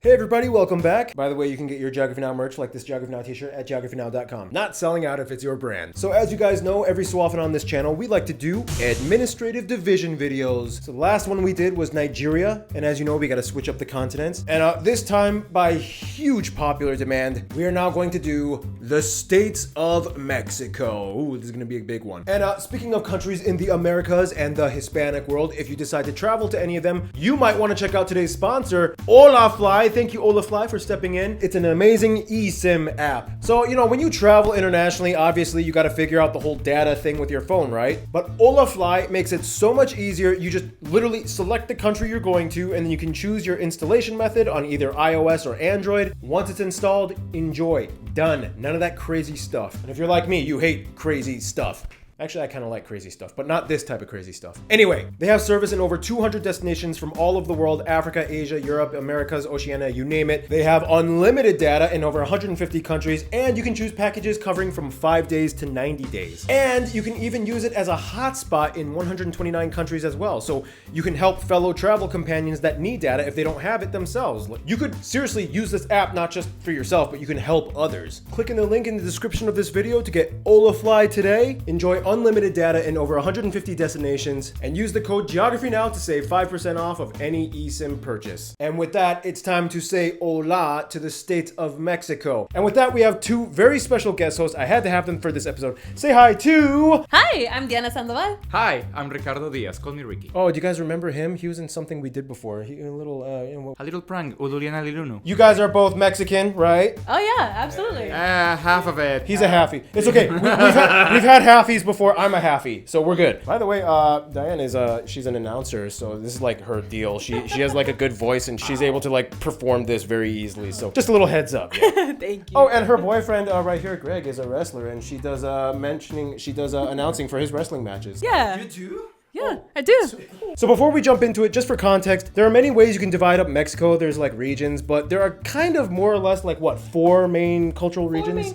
Hey everybody, welcome back. By the way, you can get your Geography Now merch like this Geography Now t-shirt at geographynow.com. Not selling out if it's your brand. So as you guys know, every so often on this channel, we like to do administrative division videos. So the last one we did was Nigeria. And as you know, we got to switch up the continents. And this time, by huge popular demand, we are now going to do the states of Mexico. Ooh, this is going to be a big one. And speaking of countries in the Americas and the Hispanic world, if you decide to travel to any of them, you might want to check out today's sponsor, Olafly. Thank you, Olafly, for stepping in. It's an amazing eSIM app. So, you know, when you travel internationally, obviously you got to figure out the whole data thing with your phone, right? But Olafly makes it so much easier. You just literally select the country you're going to, and then you can choose your installation method on either iOS or Android. Once it's installed, enjoy. Done. None of that crazy stuff. And if you're like me, you hate crazy stuff. Actually, I kind of like crazy stuff, but not this type of crazy stuff. Anyway, they have service in over 200 destinations from all over the world: Africa, Asia, Europe, Americas, Oceania, you name it. They have unlimited data in over 150 countries, and you can choose packages covering from 5 days to 90 days. And you can even use it as a hotspot in 129 countries as well. So you can help fellow travel companions that need data if they don't have it themselves. You could seriously use this app not just for yourself, but you can help others. Click in the link in the description of this video to get Olafly today. Enjoy unlimited data in over 150 destinations, and use the code GeographyNow to save 5% off of any eSIM purchase. And with that, it's time to say hola to the state of Mexico. And with that, we have two very special guest hosts. I had to have them for this episode. Say hi to... Hi, I'm Diana Sandoval. Hi, I'm Ricardo Diaz. Call me Ricky. Oh, do you guys remember him? He was in something we did before. A little prank, Uduliana Lilunu. You guys are both Mexican, right? Oh yeah, absolutely. Half of it. He's a halfie. It's okay. We've had halfies before. I'm a halfie, so we're good. By the way, Diane is she's an announcer, so this is like her deal. She has like a good voice, and she's able to like perform this very easily. So just a little heads up. Yeah. Thank you. Oh, and her boyfriend right here, Greg, is a wrestler, and she does announcing for his wrestling matches. Yeah. You do? Yeah, I do. So before we jump into it, just for context, there are many ways you can divide up Mexico. There's like regions, but there are kind of more or less like what, four main cultural regions?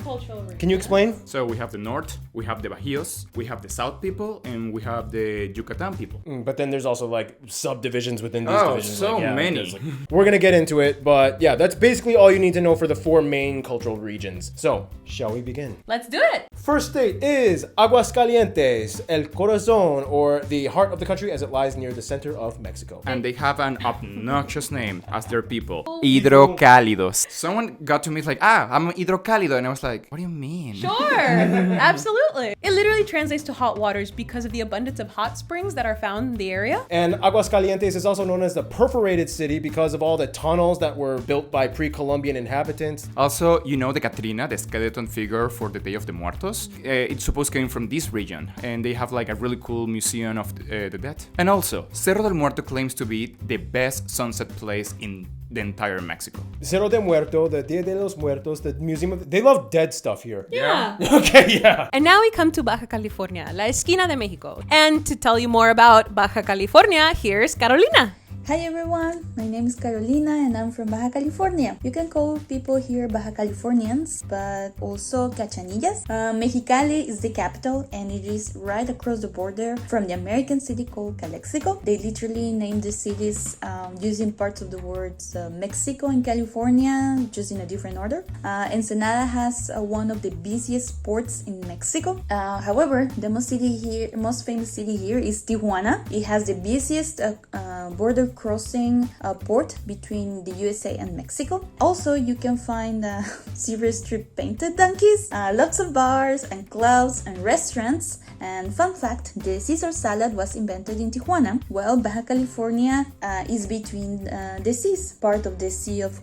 Can you explain? So we have the north, we have the Bajíos, we have the south people, and we have the Yucatan people. But then there's also like subdivisions within these divisions. So many. We're gonna get into it, but yeah, that's basically all you need to know for the four main cultural regions. So, shall we begin? Let's do it. First state is Aguascalientes, El Corazon, or the heart of the country, as it lies near the center of Mexico. And they have an obnoxious name as their people. Hidrocálidos. Someone got to me like, I'm hidrocálido. And I was like, what do you mean? Sure, absolutely. It literally translates to hot waters because of the abundance of hot springs that are found in the area. And Aguascalientes is also known as the perforated city because of all the tunnels that were built by pre-Columbian inhabitants. Also, you know the Catrina, the skeleton figure for the Day of the Muertos? It's supposed came from this region. And they have like a really cool museum of the dead. And also, Cerro del Muerto claims to be the best sunset place in the entire Mexico. Cerro del Muerto, the Dia de los Muertos, the museum of... They love dead stuff here. Yeah. Okay, yeah. And now we come to Baja California, la esquina de Mexico. And to tell you more about Baja California, here's Carolina. Hi everyone, my name is Carolina and I'm from Baja California. You can call people here Baja Californians, but also Cachanillas. Mexicali is the capital and it is right across the border from the American city called Calexico. They literally named the cities using parts of the words Mexico and California, just in a different order. Ensenada has one of the busiest ports in Mexico. However, the most famous city here is Tijuana. It has the busiest border crossing port between the USA and Mexico. Also, you can find silver strip painted donkeys, lots of bars and clubs and restaurants. And fun fact, the Caesar salad was invented in Tijuana. Well, Baja California is between the seas, part of the Sea of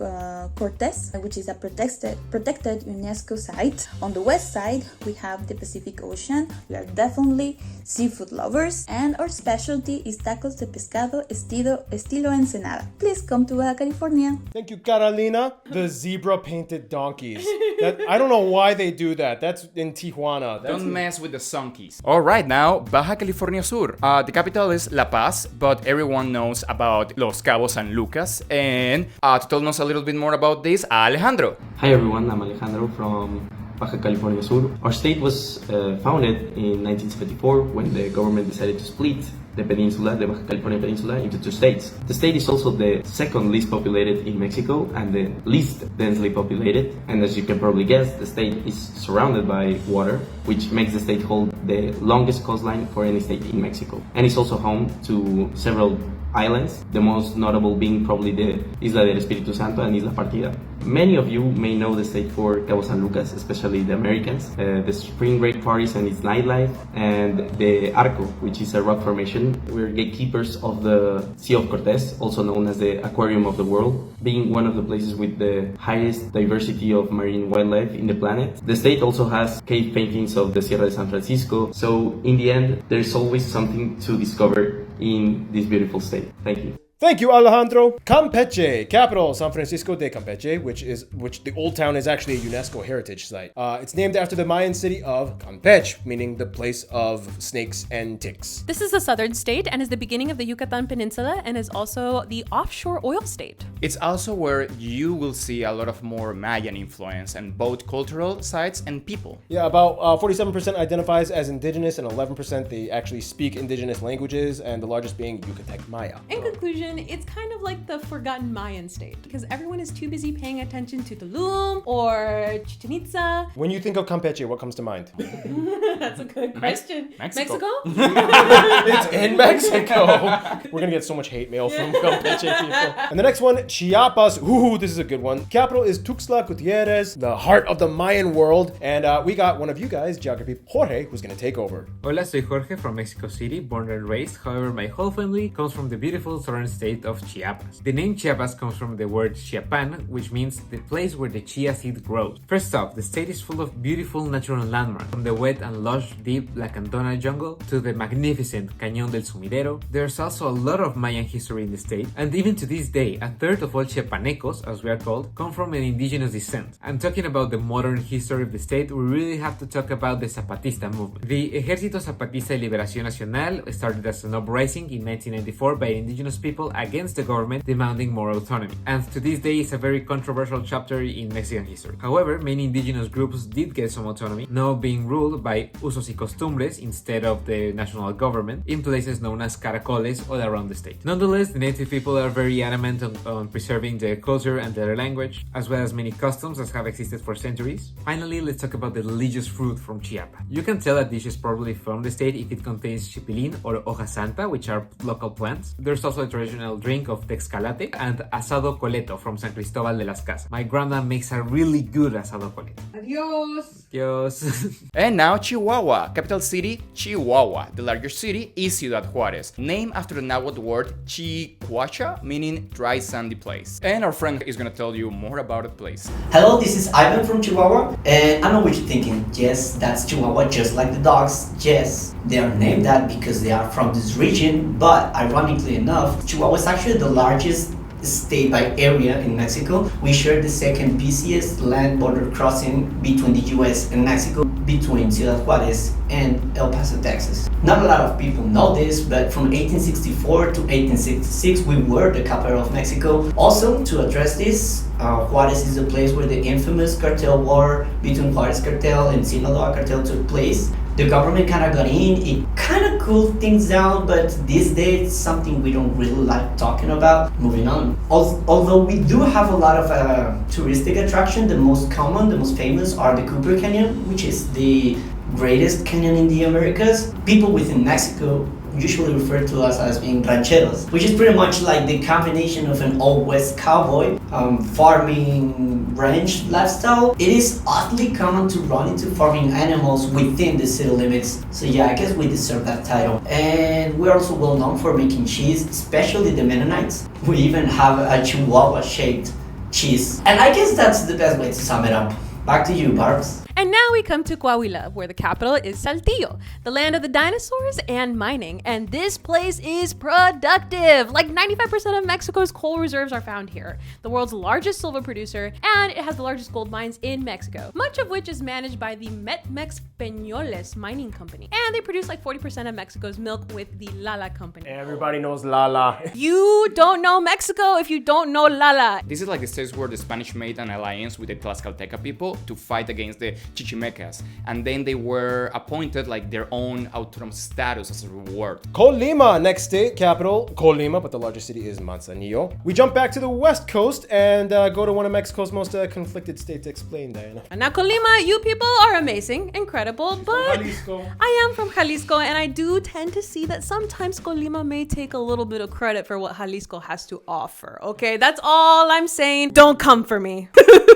Cortez, which is a protected UNESCO site. On the west side, we have the Pacific Ocean. We are definitely seafood lovers, and our specialty is tacos de pescado estilo Ensenada. Please come to Baja California. Thank you, Carolina. The zebra-painted donkeys. I don't know why they do that. That's in Tijuana. Don't mess with the sunkies. Alright, now, Baja California Sur. The capital is La Paz, but everyone knows about Los Cabos and Lucas. And to tell us a little bit more about this, Alejandro. Hi everyone, I'm Alejandro from Baja California Sur. Our state was founded in 1974 when the government decided to split the peninsula, the Baja California Peninsula, into two states. The state is also the second least populated in Mexico and the least densely populated. And as you can probably guess, the state is surrounded by water, which makes the state hold the longest coastline for any state in Mexico. And it's also home to several islands, the most notable being probably the Isla del Espíritu Santo and Isla Partida. Many of you may know the state for Cabo San Lucas, especially the Americans, the spring break parties and its nightlife, and the Arco, which is a rock formation. We're gatekeepers of the Sea of Cortez, also known as the Aquarium of the World, being one of the places with the highest diversity of marine wildlife in the planet. The state also has cave paintings of the Sierra de San Francisco, so in the end, there's always something to discover in this beautiful state. Thank you. Thank you, Alejandro. Campeche, capital San Francisco de Campeche, which the old town is actually a UNESCO heritage site. It's named after the Mayan city of Campeche, meaning the place of snakes and ticks. This is the southern state and is the beginning of the Yucatan Peninsula and is also the offshore oil state. It's also where you will see a lot of more Mayan influence and both cultural sites and people. Yeah, about 47% identifies as indigenous and 11% they actually speak indigenous languages, and the largest being Yucatec Maya. In conclusion, it's kind of like the forgotten Mayan state because everyone is too busy paying attention to Tulum or Chichen Itza. When you think of Campeche, what comes to mind? That's a good question. Mexico. It's in Mexico. We're gonna get so much hate mail from Campeche people. And the next one, Chiapas. Ooh, this is a good one. Capital is Tuxtla Gutierrez, the heart of the Mayan world. And we got one of you guys, geography Jorge, who's gonna take over. Hola, soy Jorge from Mexico City, born and raised. However, my whole family comes from the beautiful southern state of Chiapas. The name Chiapas comes from the word Chiapan, which means the place where the chia seed grows. First off, the state is full of beautiful natural landmarks, from the wet and lush deep Lacandona jungle to the magnificent Cañón del Sumidero. There's also a lot of Mayan history in the state, and even to this day, a third of all Chiapanecos, as we are called, come from an indigenous descent. And talking about the modern history of the state, we really have to talk about the Zapatista movement. The Ejército Zapatista de Liberación Nacional started as an uprising in 1994 by indigenous people against the government demanding more autonomy, and to this day is a very controversial chapter in Mexican history. However, many indigenous groups did get some autonomy, now being ruled by usos y costumbres instead of the national government in places known as caracoles all around the state. Nonetheless, the native people are very adamant on preserving their culture and their language, as well as many customs that have existed for centuries. Finally, let's talk about the delicious fruit from Chiapas. You can tell a dish is probably from the state if it contains chipilín or hoja santa, which are local plants. There's also a traditional drink of Tlaxcalate and asado coleto from San Cristobal de las Casas. My grandma makes a really good asado coleto. Adios! Adios! And now Chihuahua, capital city Chihuahua. The largest city is Ciudad Juárez, named after the Nahuatl word Chihuacha, meaning dry sandy place. And our friend is gonna tell you more about the place. Hello, this is Ivan from Chihuahua, and I know what you're thinking. Yes, that's Chihuahua, just like the dogs. Yes, they are named that because they are from this region, but ironically enough, Chihuahua is actually the largest state by area in Mexico. We share the second busiest land border crossing between the US and Mexico, between Ciudad Juárez and El Paso, Texas. Not a lot of people know this, but from 1864 to 1866 we were the capital of Mexico. Also, to address this, Juárez is the place where the infamous cartel war between Juárez cartel and Sinaloa cartel took place. The government kind of got in, it kind of cooled things down, but these days it's something we don't really like talking about. Moving on. Although we do have a lot of touristic attraction, the most common, the most famous are the Cooper Canyon, which is the greatest canyon in the Americas. People within Mexico usually refer to us as being rancheros, which is pretty much like the combination of an old west cowboy, farming ranch lifestyle. It is oddly common to run into farming animals within the city limits, so yeah, I guess we deserve that title. And we're also well known for making cheese, especially the Mennonites. We even have a Chihuahua shaped cheese, and I guess that's the best way to sum it up. Back to you, Barbs. And now we come to Coahuila, where the capital is Saltillo, the land of the dinosaurs and mining. And this place is productive. Like 95% of Mexico's coal reserves are found here. The world's largest silver producer, and it has the largest gold mines in Mexico, much of which is managed by the Metmex Peñoles mining company. And they produce like 40% of Mexico's milk with the Lala company. Everybody knows Lala. You don't know Mexico if you don't know Lala. This is like the states where the Spanish made an alliance with the Tlaxcalteca people to fight against the chichimecas, and then they were appointed like their own autonomous status as a reward. Colima, next state capital, Colima, but the largest city is Manzanillo. We jump back to the west coast and go to one of Mexico's most conflicted states. Explain, Diana. Now, Colima, you people are amazing, incredible, but I am from Jalisco, and I do tend to see that sometimes Colima may take a little bit of credit for what Jalisco has to offer, okay? That's all I'm saying. Don't come for me.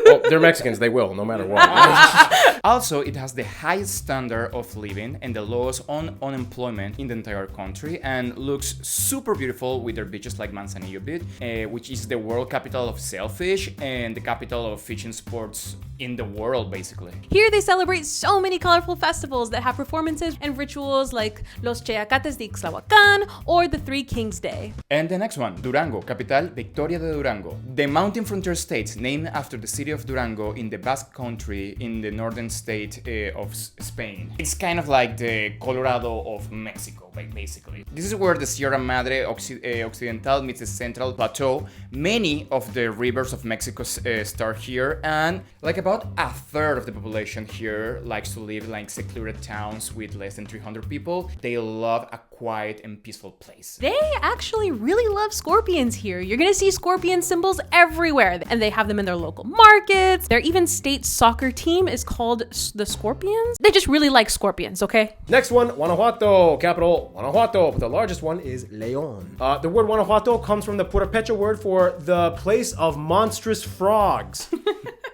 Well, they're Mexicans. They will, no matter what. Also, it has the highest standard of living and the lowest unemployment in the entire country, and looks super beautiful with their beaches like Manzanillo Beach, which is the world capital of sailfish and the capital of fishing sports in the world, basically. Here they celebrate so many colorful festivals that have performances and rituals like Los Cheacates de Ixtlahuacan or the Three Kings Day. And the next one, Durango, capital Victoria de Durango. The mountain frontier state named after the city of Durango in the Basque country in the northern state of Spain. It's kind of like the Colorado of Mexico, basically. This is where the Sierra Madre Occidental meets the Central Plateau. Many of the rivers of Mexico start here, and like about a third of the population here likes to live like secluded towns with less than 300 people. They love a quiet and peaceful place. They actually really love scorpions here. You're gonna see scorpion symbols everywhere, and they have them in their local markets. Their even state soccer team is called the Scorpions. They just really like scorpions, okay? Next one, Guanajuato, capital Guanajuato, but the largest one is León. The word Guanajuato comes from the Purepecha word for the place of monstrous frogs.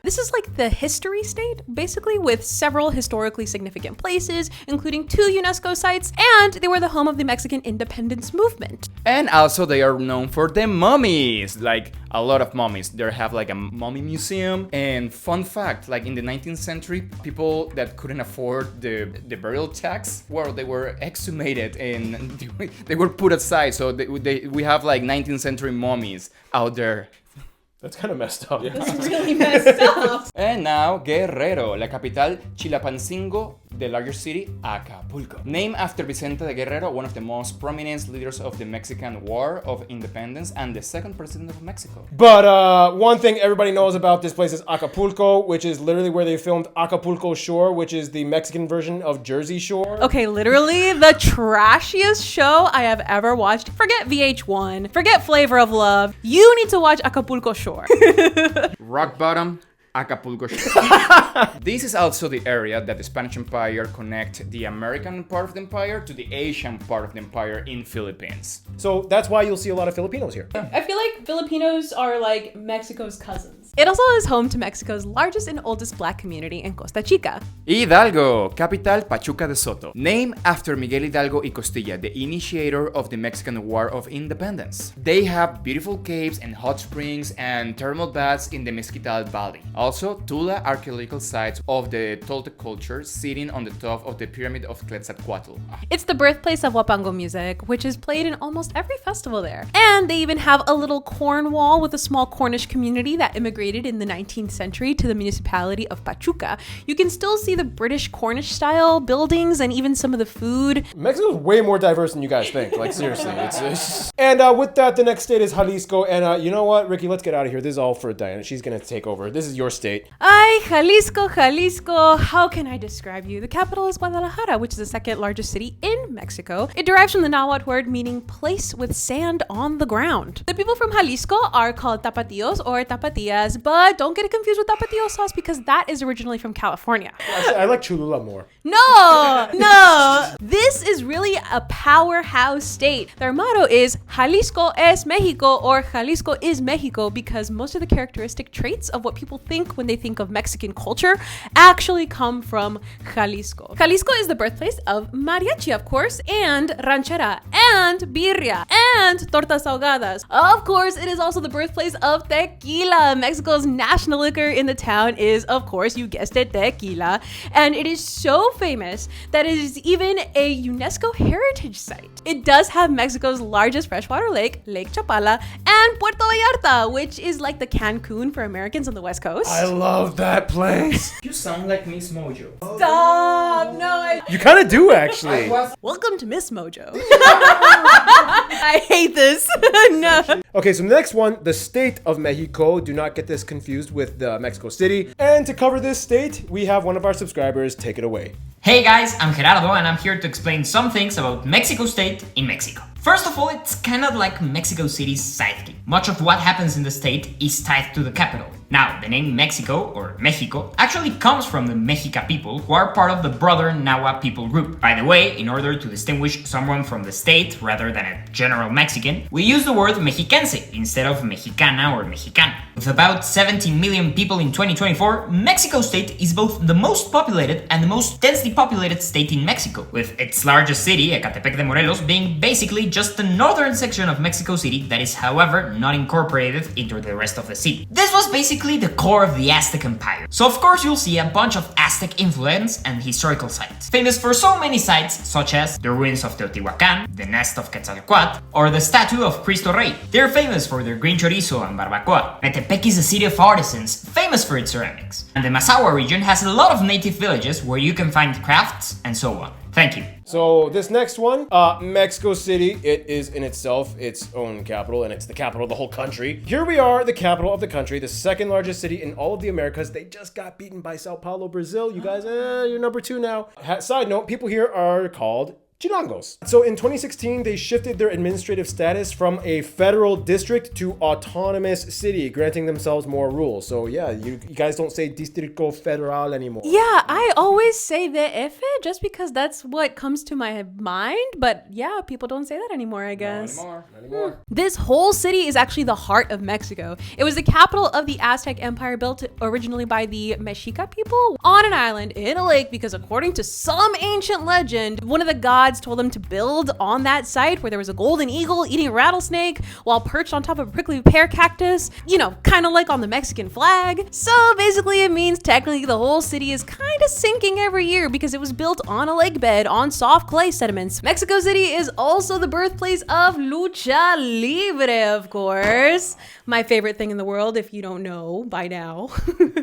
This is like the history state, basically, with several historically significant places, including 2 UNESCO sites, and they were the home of the Mexican independence movement. And also they are known for the mummies, like a lot of mummies. They have like a mummy museum. And fun fact, like in the 19th century, people that couldn't afford the burial tax, well, they were exhumated and they were put aside. So we have like 19th century mummies out there. That's kind of messed up. That's really messed up. And now, Guerrero, la capital Chilpancingo, the largest city, Acapulco. Named after Vicente de Guerrero, one of the most prominent leaders of the Mexican War of Independence and the second president of Mexico. But one thing everybody knows about this place is Acapulco, which is literally where they filmed Acapulco Shore, which is the Mexican version of Jersey Shore. Okay, literally the trashiest show I have ever watched. Forget VH1, forget Flavor of Love. You need to watch Acapulco Shore. Rock bottom, Acapulco Shore. This is also the area that the Spanish Empire connect the American part of the empire to the Asian part of the empire in Philippines. So that's why you'll see a lot of Filipinos here. I feel like Filipinos are like Mexico's cousins. It also is home to Mexico's largest and oldest black community in Costa Chica. Hidalgo, capital Pachuca de Soto. Named after Miguel Hidalgo y Costilla, the initiator of the Mexican War of Independence. They have beautiful caves and hot springs and thermal baths in the Mezquital Valley. Also, Tula archaeological sites of the Toltec culture sitting on the top of the pyramid of Quetzalcoatl. It's the birthplace of Huapango music, which is played in almost every festival there. And they even have a little corn wall with a small Cornish community that immigrated in the 19th century to the municipality of Pachuca. You can still see the British Cornish style buildings and even some of the food. Mexico's way more diverse than you guys think. Like, seriously. It's... And with that, the next state is Jalisco. And you know what, Ricky, let's get out of here. This is all for Diana. She's going to take over. This is your state. Ay, Jalisco, Jalisco. How can I describe you? The capital is Guadalajara, which is the second largest city in Mexico. It derives from the Nahuatl word meaning place with sand on the ground. The people from Jalisco are called Tapatíos or Tapatías, but don't get it confused with Tapatio sauce because that is originally from California. I like Cholula more. No. This is really a powerhouse state. Their motto is Jalisco es Mexico, or Jalisco is Mexico, because most of the characteristic traits of what people think when they think of Mexican culture actually come from Jalisco. Jalisco is the birthplace of mariachi, of course, and ranchera, and birria, and tortas ahogadas. Of course, it is also the birthplace of tequila. Mexico's national liquor in the town is, of course, you guessed it, tequila. And it is so famous that it is even a UNESCO heritage site. It does have Mexico's largest freshwater lake, Lake Chapala, and Puerto Vallarta, which is like the Cancun for Americans on the West Coast. I love that place. You sound like Miss Mojo. Stop! No, You kind of do, actually. Welcome to Miss Mojo. I hate this. No. Okay, so the next one, the state of Mexico. Do not get this confused with Mexico City. And to cover this state, we have one of our subscribers take it away. Hey guys, I'm Gerardo and I'm here to explain some things about Mexico State in Mexico. First of all, it's kind of like Mexico City's sidekick. Much of what happens in the state is tied to the capital. Now, the name Mexico, or Mexico, actually comes from the Mexica people, who are part of the broader Nahua people group. By the way, in order to distinguish someone from the state rather than a general Mexican, we use the word Mexiquense instead of Mexicana or Mexicano. With about 17 million people in 2024, Mexico State is both the most populated and the most densely populated state in Mexico, with its largest city, Ecatepec de Morelos, being basically just the northern section of Mexico City that is, however, not incorporated into the rest of the city. This was basically the core of the Aztec Empire, so of course you'll see a bunch of Aztec influence and historical sites. Famous for so many sites, such as the ruins of Teotihuacan, the nest of Quetzalcoatl, or the statue of Cristo Rey. They're famous for their green chorizo and barbacoa. Metepec is a city of artisans, famous for its ceramics. And the Mazahua region has a lot of native villages where you can find crafts and so on. Thank you. So this next one, Mexico City, it is in itself its own capital, and it's the capital of the whole country. Here we are, the capital of the country, the second largest city in all of the Americas. They just got beaten by Sao Paulo, Brazil. You guys, you're number 2 now. Side note, people here are called Chilangos. So in 2016, they shifted their administrative status from a federal district to autonomous city, granting themselves more rules. So yeah, you guys don't say Distrito Federal anymore. Yeah, I always say DF just because that's what comes to my mind. But yeah, people don't say that anymore, I guess. Not anymore. This whole city is actually the heart of Mexico. It was the capital of the Aztec Empire, built originally by the Mexica people on an island in a lake because according to some ancient legend, one of the gods told them to build on that site where there was a golden eagle eating a rattlesnake while perched on top of a prickly pear cactus, you know, kind of like on the Mexican flag. So basically it means technically the whole city is kind of sinking every year because it was built on a lake bed on soft clay sediments. Mexico City is also the birthplace of lucha libre, of course. My favorite thing in the world, if you don't know by now.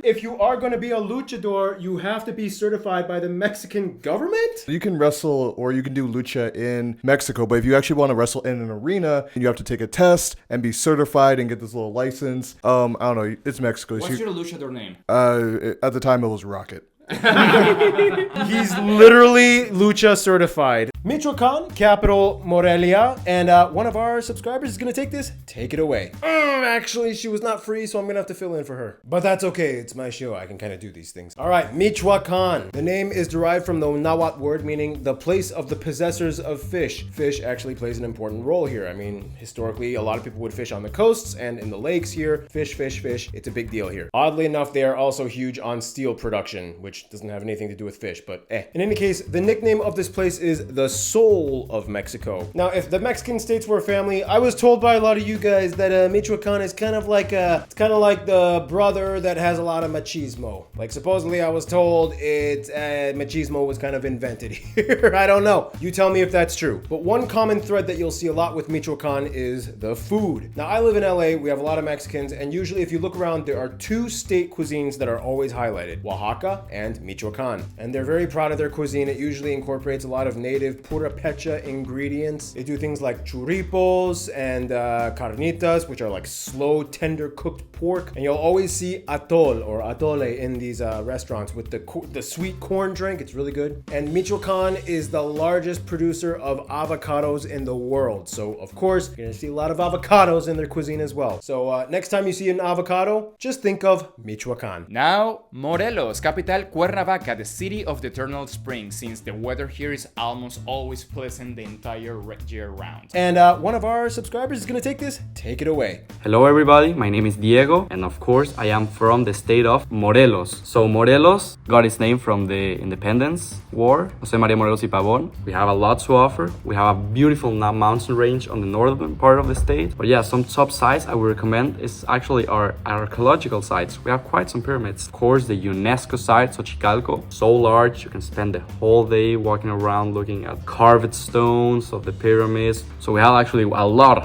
If you are going to be a luchador, you have to be certified by the Mexican government? You can wrestle or you can do lucha in Mexico, but if you actually want to wrestle in an arena, you have to take a test and be certified and get this little license. I don't know, it's Mexico. What's your luchador name? At the time it was Rocket. He's literally lucha certified. Michoacan, capital Morelia, and one of our subscribers is gonna take this. Take it away. Actually, she was not free, so I'm gonna have to fill in for her. But that's okay, it's my show, I can kind of do these things. All right, Michoacan. The name is derived from the Nahuatl word meaning the place of the possessors of fish. Fish actually plays an important role here. I mean, historically, a lot of people would fish on the coasts and in the lakes here. Fish, fish, fish. It's a big deal here. Oddly enough, they are also huge on steel production, which doesn't have anything to do with fish, but In any case, the nickname of this place is the soul of Mexico. Now, if the Mexican states were a family, I was told by a lot of you guys that Michoacan is kind of like the brother that has a lot of machismo. Like supposedly I was told machismo was kind of invented here. I don't know. You tell me if that's true. But one common thread that you'll see a lot with Michoacan is the food. Now, I live in LA, we have a lot of Mexicans, and usually if you look around, there are 2 state cuisines that are always highlighted, Oaxaca and Michoacan. And they're very proud of their cuisine. It usually incorporates a lot of native pura pecha ingredients. They do things like churripos and carnitas, which are like slow, tender cooked pork. And you'll always see atol or atole in these restaurants with the sweet corn drink. It's really good. And Michoacan is the largest producer of avocados in the world. So of course, you're gonna see a lot of avocados in their cuisine as well. So next time you see an avocado, just think of Michoacan. Now, Morelos, capital Cuernavaca, the city of the eternal spring, since the weather here is almost always pleasant the entire year round. And one of our subscribers is gonna take this. Take it away. Hello everybody, my name is Diego, and of course I am from the state of Morelos. So Morelos got its name from the independence war, Jose Maria Morelos y Pavón. We have a lot to offer. We have a beautiful mountain range on the northern part of the state. But yeah, some top sites I would recommend is actually our archaeological sites. We have quite some pyramids. Of course, the UNESCO site, Xochicalco, so large you can spend the whole day walking around looking at carved stones of the pyramids. So we have actually a lot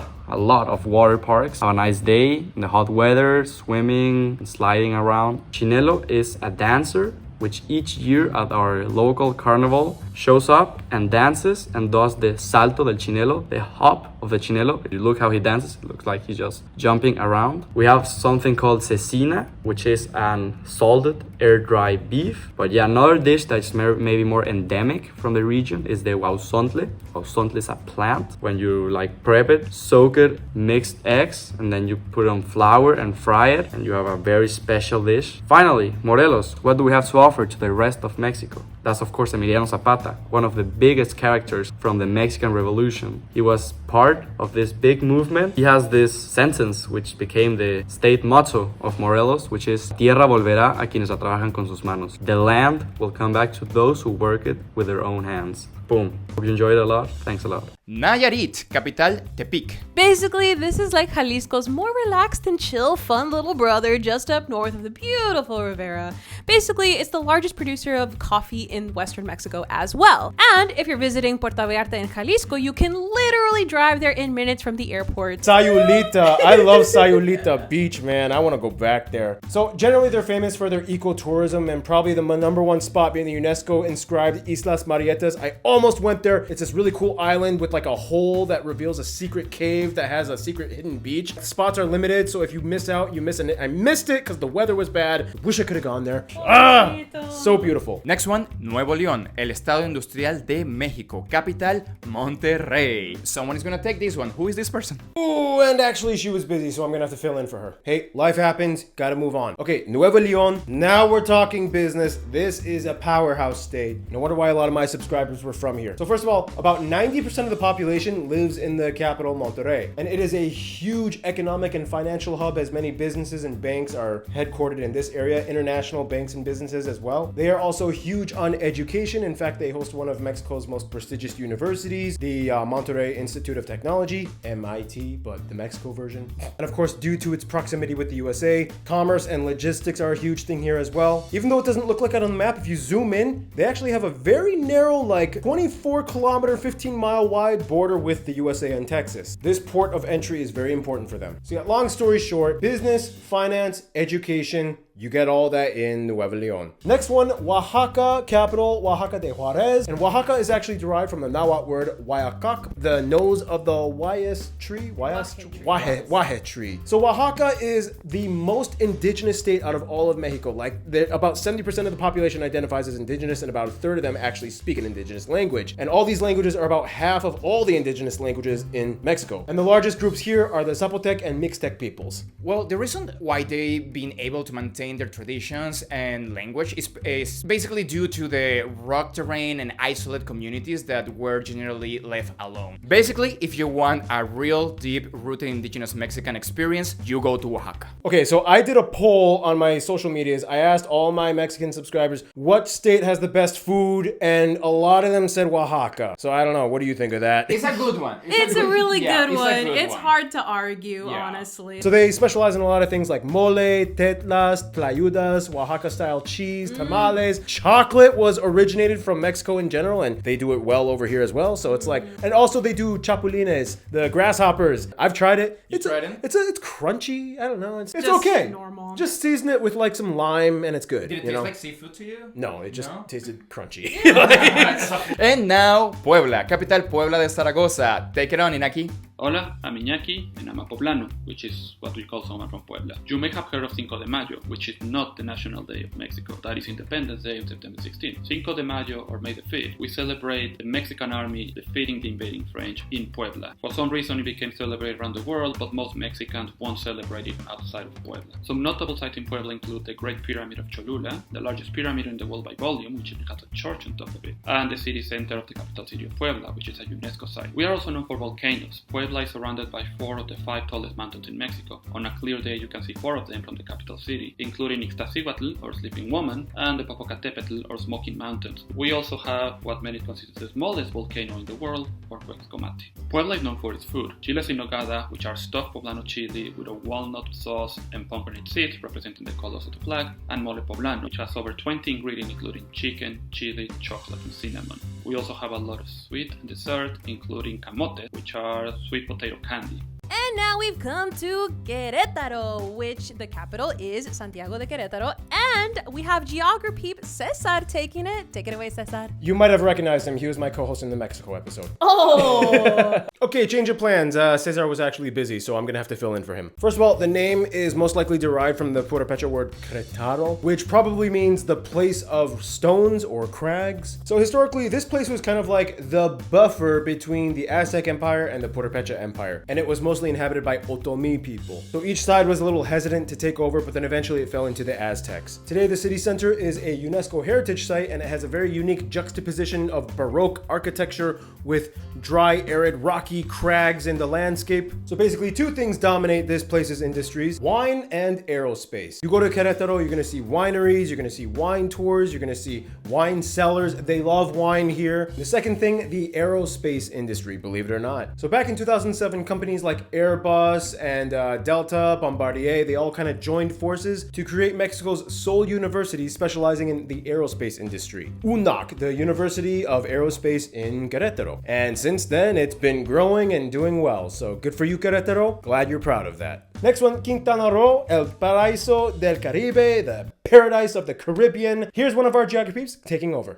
of water parks. Have a nice day in the hot weather, swimming and sliding around. Chinelo is a dancer which each year at our local carnival shows up and dances and does the salto del chinelo, the hop of the chinelo. If you look how he dances, it looks like he's just jumping around. We have something called cecina, which is an salted air-dry beef. But yeah, another dish that's maybe more endemic from the region is the huauzontle. Huauzontle is a plant. When you like prep it, soak it, mixed eggs, and then you put on flour and fry it, and you have a very special dish. Finally, Morelos. What do we have to offer to the rest of Mexico? That's of course Emiliano Zapata, one of the biggest characters from the Mexican Revolution. He was part of this big movement. He has this sentence which became the state motto of Morelos, which is Tierra volverá a quienes la trabajan con sus manos. The land will come back to those who work it with their own hands. Boom. Hope you enjoyed it a lot. Thanks a lot. Nayarit, capital Tepic. Basically, this is like Jalisco's more relaxed and chill, fun little brother just up north of the beautiful Rivera. Basically, it's the largest producer of coffee in western Mexico as well. And if you're visiting Puerto Vallarta in Jalisco, you can literally drive there in minutes from the airport. Sayulita. I love Sayulita Beach, man. I want to go back there. So generally, they're famous for their ecotourism and probably the number one spot being the UNESCO inscribed Islas Marietas. I almost went there. It's this really cool island with like a hole that reveals a secret cave that has a secret hidden beach. The spots are limited, so if you miss out, you miss it. I missed it because the weather was bad. Wish I could have gone there. So beautiful. Next one, Nuevo León, el estado industrial de México, capital Monterrey. Someone is gonna take this one. Who is this person? Ooh, and actually she was busy, so I'm gonna have to fill in for her. Hey, life happens, gotta move on. Okay, Nuevo León, now we're talking business. This is a powerhouse state. No wonder why a lot of my subscribers were from here. So first of all, about 90% of the population lives in the capital, Monterrey. And it is a huge economic and financial hub as many businesses and banks are headquartered in this area, international banks and businesses as well. They are also huge on education. In fact, they host one of Mexico's most prestigious universities, the Monterrey Institute of Technology, MIT, but the Mexico version. And of course, due to its proximity with the USA, commerce and logistics are a huge thing here as well. Even though it doesn't look like it on the map, if you zoom in, they actually have a very narrow, like 24 kilometer, 15 mile wide border with the USA and Texas. This port of entry is very important for them. So yeah, long story short, business, finance, education, you get all that in Nuevo León. Next one, Oaxaca, capital Oaxaca de Juarez. And Oaxaca is actually derived from the Nahuatl word Huayacac, the nose of the Wahe tree. So Oaxaca is the most indigenous state out of all of Mexico. Like about 70% of the population identifies as indigenous and about a third of them actually speak an indigenous language. And all these languages are about half of all the indigenous languages in Mexico. And the largest groups here are the Zapotec and Mixtec peoples. Well, the reason why they've been able to maintain their traditions and language is basically due to the rock terrain and isolated communities that were generally left alone. Basically, if you want a real deep-rooted indigenous Mexican experience, you go to Oaxaca. Okay, so I did a poll on my social medias. I asked all my Mexican subscribers what state has the best food, and a lot of them said Oaxaca. So I don't know. What do you think of that? It's a good one. It's a really good one. It's hard to argue, honestly. So they specialize in a lot of things like mole, tetlas, tlayudas, Oaxaca-style cheese, tamales. Chocolate was originated from Mexico in general, and they do it well over here as well. So it's like, and also they do chapulines, the grasshoppers. I've tried it. It's crunchy. I don't know. It's okay. Normal. Just season it with like some lime, and it's good. Did it taste like seafood to you? No, it just tasted crunchy. And now, Puebla, capital Puebla de Zaragoza. Take it on, Inaki. Hola, I'm Iñaki, and I'm a Poblano, which is what we call someone from Puebla. You may have heard of Cinco de Mayo, which is not the National Day of Mexico. That is Independence Day on September 16th. Cinco de Mayo, or May the 5th, we celebrate the Mexican army defeating the invading French in Puebla. For some reason, it became celebrated around the world, but most Mexicans won't celebrate it outside of Puebla. Some notable sites in Puebla include the Great Pyramid of Cholula, the largest pyramid in the world by volume, which has a church on top of it, and the city center of the capital city of Puebla, which is a UNESCO site. We are also known for volcanoes. Puebla is surrounded by 4 of the 5 tallest mountains in Mexico. On a clear day, you can see 4 of them from the capital city, including Ixtaccíhuatl, or Sleeping Woman, and the Popocatépetl, or Smoking Mountains. We also have what many consider the smallest volcano in the world, or Huexcomati. Puebla is known for its food. Chiles en nogada, which are stuffed poblano chili with a walnut sauce and pomegranate seeds, representing the colors of the flag, and mole poblano, which has over 20 ingredients including chicken, chili, chocolate, and cinnamon. We also have a lot of sweet and dessert, including camote, which are sweet potato candy. And now we've come to Querétaro, which the capital is Santiago de Querétaro, and we have geography Cesar taking it. Take it away, Cesar. You might have recognized him. He was my co-host in the Mexico episode. Oh! Okay, change of plans. Cesar was actually busy, so I'm gonna have to fill in for him. First of all, the name is most likely derived from the Purépecha word Querétaro, which probably means the place of stones or crags. So historically, this place was kind of like the buffer between the Aztec Empire and the Purépecha Empire, and it was mostly inhabited by Otomi people. So each side was a little hesitant to take over, but then eventually it fell into the Aztecs. Today, the city center is a UNESCO heritage site, and it has a very unique juxtaposition of Baroque architecture with dry, arid, rocky crags in the landscape. So basically, two things dominate this place's industries: wine and aerospace. You go to Querétaro, you're gonna see wineries, you're gonna see wine tours, you're gonna see wine cellars. They love wine here. The second thing, the aerospace industry, believe it or not. So back in 2007, companies like Airbus and Delta, Bombardier, they all kind of joined forces to create Mexico's sole university specializing in the aerospace industry, UNAC, the University of Aerospace in Querétaro. And since then, it's been growing and doing well. So good for you, Querétaro. Glad you're proud of that. Next one, Quintana Roo, El Paraíso del Caribe, the paradise of the Caribbean. Here's one of our geographies taking over.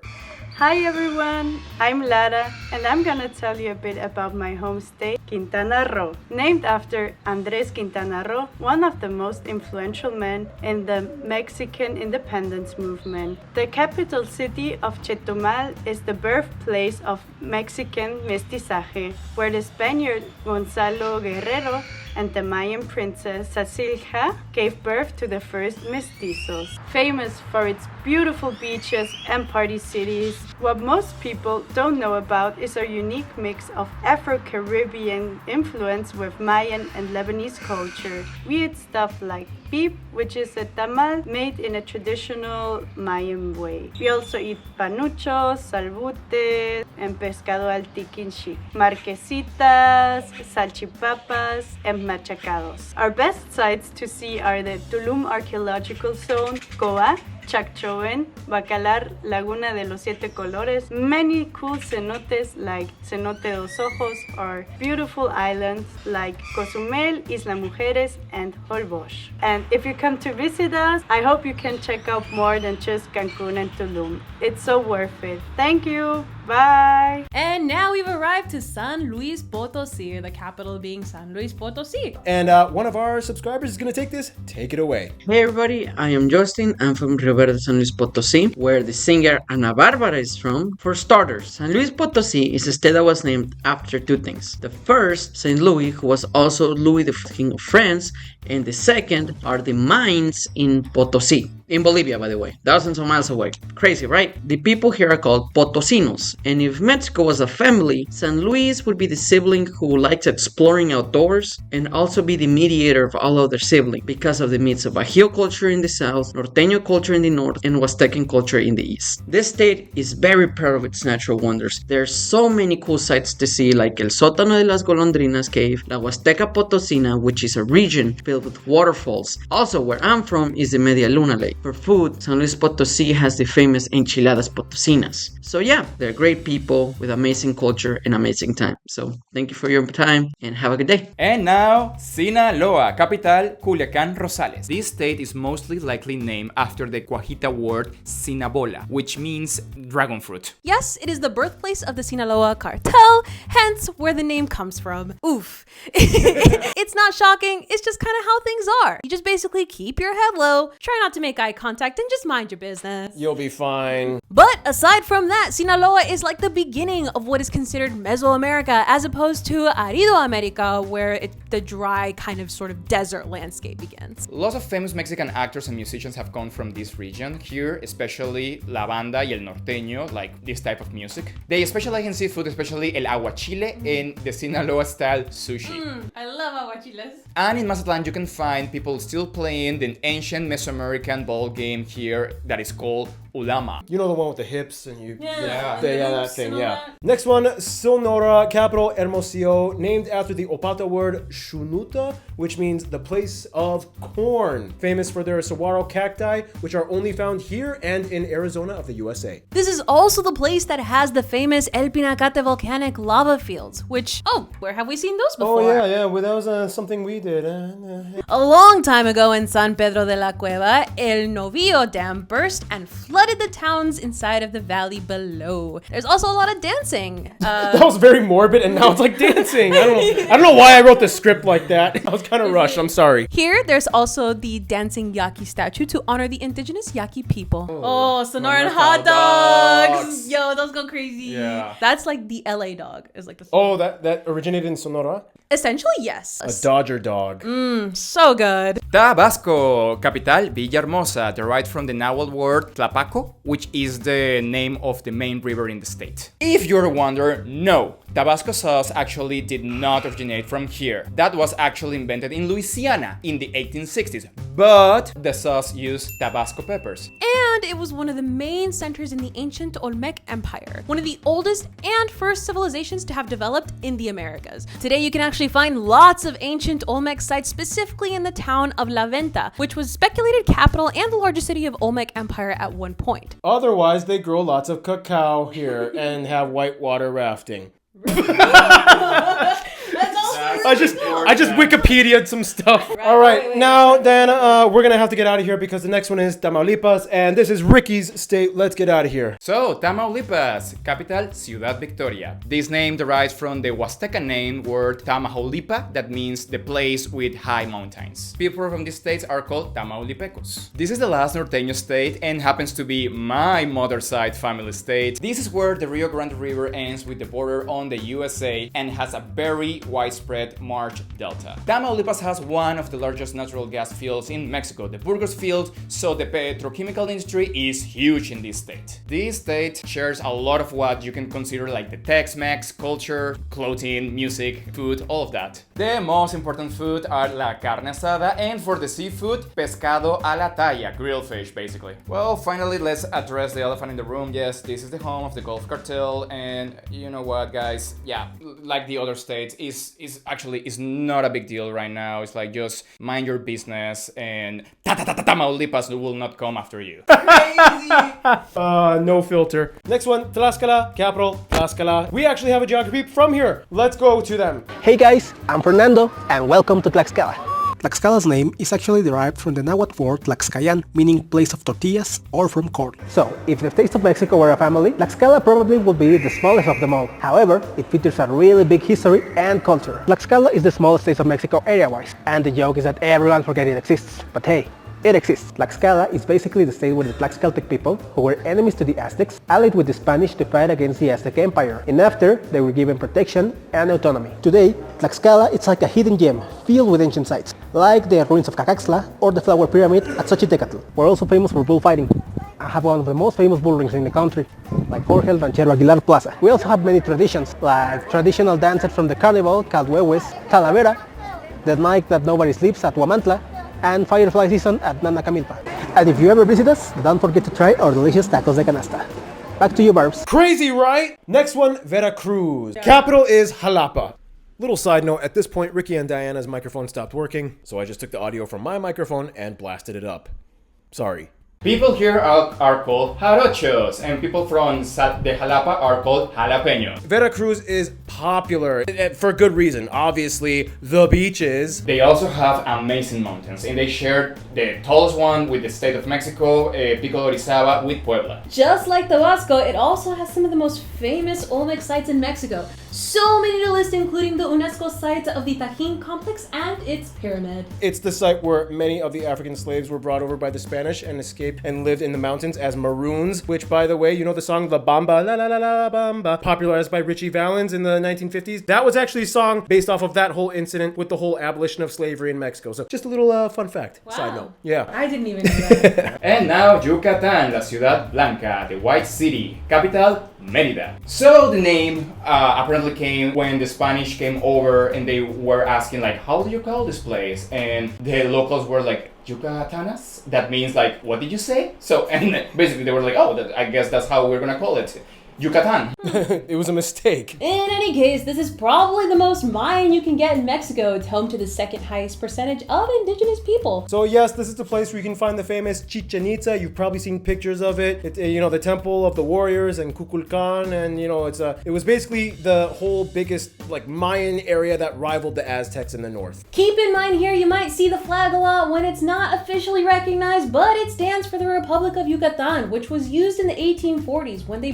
Hi everyone, I'm Lara, and I'm gonna tell you a bit about my home state, Quintana Roo, named after Andrés Quintana Roo, one of the most influential men in the Mexican independence movement. The capital city of Chetumal is the birthplace of Mexican mestizaje, where the Spaniard Gonzalo Guerrero and the Mayan princess Cecilija gave birth to the first mestizos. Famous for its beautiful beaches and party cities, what most people don't know about is our unique mix of Afro-Caribbean influence with Mayan and Lebanese culture. We eat stuff like pip, which is a tamal made in a traditional Mayan way. We also eat panuchos, salbute, and pescado al tiquinchi, marquesitas, salchipapas, and machacados. Our best sites to see are the Tulum Archaeological Zone, Coa, Chacchoen, Bacalar, Laguna de los Siete Colores, many cool cenotes like Cenote dos Ojos, or beautiful islands like Cozumel, Isla Mujeres, and Holbox. And if you come to visit us, I hope you can check out more than just Cancun and Tulum. It's so worth it. Thank you. Bye. And now we've arrived to San Luis Potosi, the capital being San Luis Potosi. And one of our subscribers is gonna take this. Take it away. Hey everybody, I am Justin. I'm from Rio Verde, San Luis Potosi, where the singer Ana Bárbara is from. For starters, San Luis Potosi is a state that was named after two things. The first, Saint Louis, who was also Louis the King of France, and the second are the mines in Potosi, in Bolivia, by the way, thousands of miles away. Crazy, right? The people here are called Potosinos, and if Mexico was a family, San Luis would be the sibling who likes exploring outdoors and also be the mediator of all other siblings because of the mix of Bajío culture in the south, Norteño culture in the north, and Huastecan culture in the east. This state is very proud of its natural wonders. There are so many cool sights to see, like El Sótano de las Golondrinas Cave, La Huasteca Potosina, which is a region filled with waterfalls. Also, where I'm from is the Media Luna Lake. For food, San Luis Potosi has the famous enchiladas potosinas. So yeah, they're great people with amazing culture and amazing time. So thank you for your time and have a good day. And now, Sinaloa, capital Culiacán Rosales. This state is mostly likely named after the Cuajita word Sinabola, which means dragon fruit. Yes, it is the birthplace of the Sinaloa cartel, hence where the name comes from. Oof. It's not shocking, it's just kind of how things are. You just basically keep your head low, try not to make eye contact, and just mind your business. You'll be fine. But aside from that, Sinaloa is like the beginning of what is considered Mesoamerica, as opposed to Arido America, where the dry kind of sort of desert landscape begins. Lots of famous Mexican actors and musicians have come from this region. Here, especially La Banda y El Norteño, like this type of music. They specialize in seafood, especially el aguachile and the Sinaloa-style sushi. I love aguachiles. And in Mazatlan, you can find people still playing the ancient Mesoamerican ball game here that is called ulama. You know the one with the hips and you... Yeah, that thing, yeah. Next one, Sonora, capital Hermosillo, named after the Opata word Xunuta, which means the place of corn. Famous for their saguaro cacti, which are only found here and in Arizona of the USA. This is also the place that has the famous El Pinacate volcanic lava fields, which, where have we seen those before? Oh, yeah, well, that was something we did. A long time ago in San Pedro de la Cueva, El Novillo Dam burst and flooded the towns inside of the valley below. There's also a lot of dancing. That was very morbid, and now it's like dancing. I don't know why I wrote the script like that. I was kind of rushed. I'm sorry. Here, there's also the dancing Yaqui statue to honor the indigenous Yaqui people. Oh, Sonoran hot dogs! Yo, those go crazy. Yeah. That's like the LA dog. Is like the that originated in Sonora? Essentially, yes. A Dodger dog. So good. Tabasco, capital Villahermosa, derived from the Nahuatl word Tlapaco, which is the name of the main river in the state. If you're wondering, no, Tabasco sauce actually did not originate from here. That was actually invented in Louisiana in the 1860s, but the sauce used Tabasco peppers. And it was one of the main centers in the ancient Olmec Empire, one of the oldest and first civilizations to have developed in the Americas. Today you can actually find lots of ancient Olmec sites, specifically in the town of La Venta, which was speculated capital and the largest city of Olmec Empire at one point. Otherwise, they grow lots of cacao here and have whitewater rafting. I just Wikipedia'd some stuff. All right, now then we're gonna have to get out of here because the next one is Tamaulipas, and this is Ricky's state. Let's get out of here. So, Tamaulipas, capital Ciudad Victoria. This name derives from the Huasteca name word Tamaulipa, that means the place with high mountains. People from these states are called Tamaulipecos. This is the last norteño state and happens to be my mother's side family state. This is where the Rio Grande River ends with the border on the USA and has a very widespread March Delta. Tamaulipas has one of the largest natural gas fields in Mexico, the Burgos field, so the petrochemical industry is huge in this state. This state shares a lot of what you can consider like the Tex-Mex culture, clothing, music, food, all of that. The most important food are la carne asada, and for the seafood, pescado a la talla, grilled fish basically. Well, finally, let's address the elephant in the room. Yes, this is the home of the Gulf Cartel, and you know what, guys? Yeah, like the other states, is not a big deal right now. It's like just mind your business and Tamaulipas will not come after you. No filter. Next one, Tlaxcala, capital Tlaxcala. We actually have a geography from here. Let's go to them. Hey guys, I'm Fernando and welcome to Tlaxcala. Tlaxcala's name is actually derived from the Nahuatl word Tlaxcayan, meaning place of tortillas or from corn. So, if the states of Mexico were a family, Tlaxcala probably would be the smallest of them all. However, it features a really big history and culture. Tlaxcala is the smallest state of Mexico area-wise, and the joke is that everyone forgets it exists. But hey, it exists. Tlaxcala is basically the state where the Tlaxcaltec people, who were enemies to the Aztecs, allied with the Spanish to fight against the Aztec Empire, and after, they were given protection and autonomy. Today, Tlaxcala is like a hidden gem, filled with ancient sites, like the ruins of Cacaxtla or the Flower Pyramid at Xochitecatl. We're also famous for bullfighting. I have one of the most famous bull rings in the country, like Jorge El Ranchero Aguilar Plaza. We also have many traditions, like traditional dances from the carnival called Huehues, Talavera, the night that nobody sleeps at Huamantla, and firefly season at Nanacamilpa. And if you ever visit us, don't forget to try our delicious tacos de canasta. Back to you, Barbs. Crazy, right? Next one, Veracruz. Capital is Jalapa. Little side note, at this point, Ricky and Diana's microphone stopped working, so I just took the audio from my microphone and blasted it up. Sorry. People here are called jarochos, and people from the Jalapa are called jalapeño. Veracruz is popular for good reason. Obviously, the beaches. They also have amazing mountains, and they share the tallest one with the state of Mexico, Pico de Orizaba, with Puebla. Just like Tabasco, it also has some of the most famous Olmec sites in Mexico. So many to list, including the UNESCO site of the Tajín complex and its pyramid. It's the site where many of the African slaves were brought over by the Spanish and escaped and lived in the mountains as maroons, which, by the way, you know the song La Bamba, La La La La Bamba, popularized by Richie Valens in the 1950s? That was actually a song based off of that whole incident with the whole abolition of slavery in Mexico. So just a little fun fact, side note. Yeah. I didn't even know that. And now Yucatán, la Ciudad Blanca, the White City, capital Mérida. So the name apparently came when the Spanish came over and they were asking like, how do you call this place? And the locals were like, Yucatanas. That means like, what did you say? So, and basically they were like, oh, I guess that's how we're gonna call it. Yucatan. It was a mistake. In any case, this is probably the most Mayan you can get in Mexico. It's home to the second highest percentage of indigenous people. So yes, this is the place where you can find the famous Chichen Itza. You've probably seen pictures of it. The temple of the warriors and Kukulkan, and it was basically the whole biggest like Mayan area that rivaled the Aztecs in the north. Keep in mind here, you might see the flag a lot when it's not officially recognized, but it stands for the Republic of Yucatan, which was used in the 1840s when they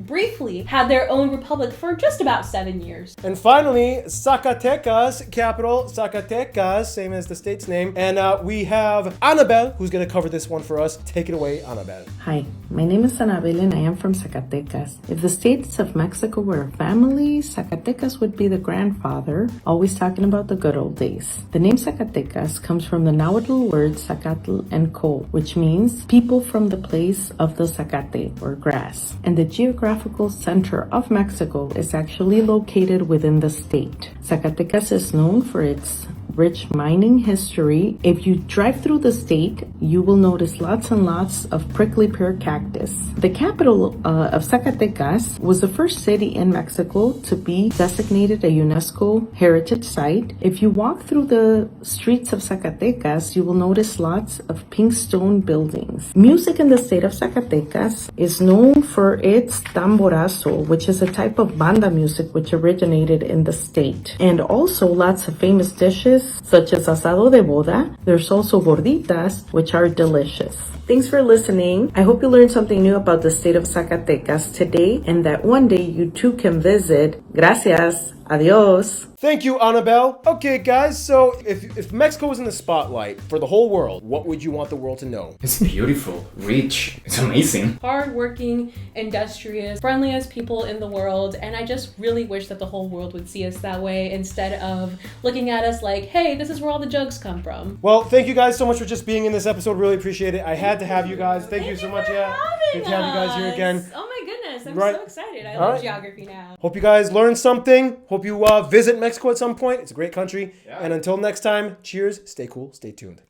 briefly had their own republic for just about 7 years. And finally, Zacatecas, capital Zacatecas, same as the state's name. And we have Annabelle, who's going to cover this one for us. Take it away, Annabelle. Hi, my name is Annabelle and I am from Zacatecas. If the states of Mexico were a family, Zacatecas would be the grandfather, always talking about the good old days. The name Zacatecas comes from the Nahuatl word Zacatl and Co, which means people from the place of the zacate, or grass. And the geographical center of Mexico is actually located within the state. Zacatecas is known for its rich mining history. If you drive through the state, you will notice lots and lots of prickly pear cactus. The capital of Zacatecas was the first city in Mexico to be designated a UNESCO heritage site. If you walk through the streets of Zacatecas, you will notice lots of pink stone buildings. Music in the state of Zacatecas is known for its tamborazo, which is a type of banda music which originated in the state. And also lots of famous dishes such as asado de boda. There's also gorditas, which are delicious. Thanks for listening. I hope you learned something new about the state of Zacatecas today and that one day you too can visit. Gracias. Adios. Thank you, Annabelle. Okay, guys, so if Mexico was in the spotlight for the whole world, what would you want the world to know? It's beautiful, rich, it's amazing. Hardworking, industrious, friendliest people in the world, and I just really wish that the whole world would see us that way instead of looking at us like, hey, this is where all the jugs come from. Well, thank you guys so much for just being in this episode. Really appreciate it. I had to have you guys. Thank you so much. Yeah, good to have you guys here again. Oh my goodness, I'm Right. so excited. I love geography now. Hope you guys learned something. Hope you visit Mexico at some point. It's a great country. And until next time, cheers, stay cool, stay tuned.